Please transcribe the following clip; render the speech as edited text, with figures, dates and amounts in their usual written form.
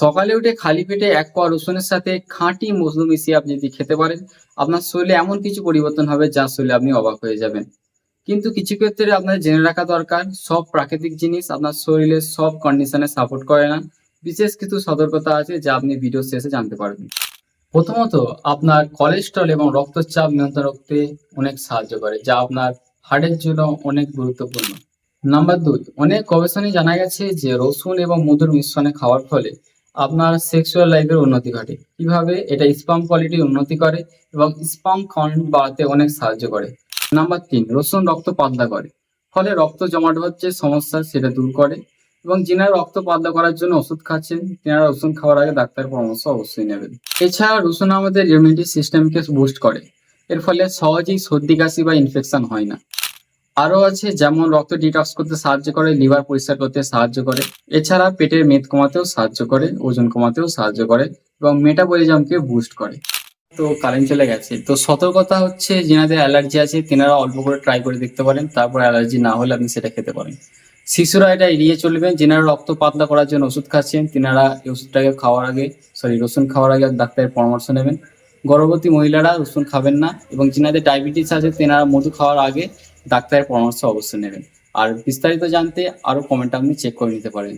সকালে উঠে খালি পেটে ১ কোয়া রসুনের সাথে খাঁটি মধু মিশিয়ে আপনি যদি খেতে পারেন, আপনার শরীরে এমন কিছু পরিবর্তন হবে যা শুনলে আপনি অবাক হয়ে যাবেন। কিন্তু কিছু ক্ষেত্রে আপনার জেনে রাখা দরকার, সব প্রাকৃতিক জিনিস আপনার শরীরের সব কন্ডিশনে সাপোর্ট করে না। বিশেষ কিছু সতর্কতা আছে যা আপনি ভিডিও শেষে জানতে পারবেন। প্রথমত, আপনার কোলেস্টেরল এবং রক্তচাপ নিয়ন্ত্রণ রাখতে অনেক সাহায্য করে, যা আপনার হার্টের জন্য অনেক গুরুত্বপূর্ণ। নাম্বার ২, অনেক গবেষণায় জানা গেছে যে রসুন এবং মধুর মিশ্রণে খাওয়ার ফলে আপনার সেক্সুয়াল লাইফের উন্নতি ঘটে। কিভাবে? এটা স্পার্ম কোয়ালিটির উন্নতি করে এবং স্পার্ম কাউন্ট বাড়াতে অনেক সাহায্য করে। নাম্বার ৩, রসুন রক্ত পাতলা করে। ফলে রক্ত জমাট হওয়ার যে সমস্যা সেটা দূর করে এবং যিনারা রক্ত পাতলা করার জন্য ওষুধ খাচ্ছেন, তেনারা রসুন খাওয়ার আগে ডাক্তারের পরামর্শ অবশ্যই নেবেন। এছাড়া রসুন আমাদের ইমিউনিটি সিস্টেমকে বুস্ট করে। এর ফলে সহজেই সর্দি কাশি বা ইনফেকশন হয় না। আরো আছে, যেমন রক্ত ডিটক্স করতে সাহায্য করে, লিভার পরিষ্কার করতে সাহায্য করে। এছাড়া পেটের মেদ কমাতেও সাহায্য করে, ওজন কমাতেও সাহায্য করে এবং মেটাবলিজমকে বুস্ট করে। তো কারেন্ট চলে গেছে। তো সতর্কতা হচ্ছে, যেনাদের অ্যালার্জি আছে তেনারা অল্প করে ট্রাই করে দেখতে পারেন। তারপর অ্যালার্জি না হলে আপনি সেটা খেতে পারেন। শিশুরা এটা এড়িয়ে চলবেন। যেনারা রক্ত পাতলা করার জন্য ওষুধ খাচ্ছেন তেনারা এই ওষুধটাকে খাওয়ার আগে রসুন খাওয়ার আগে ডাক্তারের পরামর্শ নেবেন। গর্ভবতী মহিলারা রসুন খাবেন না এবং যেনাদের ডায়াবেটিস আছে তেনারা মধু খাওয়ার আগে ডাক্তারের পরামর্শ অবশ্যই নেবেন। আর বিস্তারিত জানতে আরো কমেন্টে আপনি চেক করে নিতে পারেন।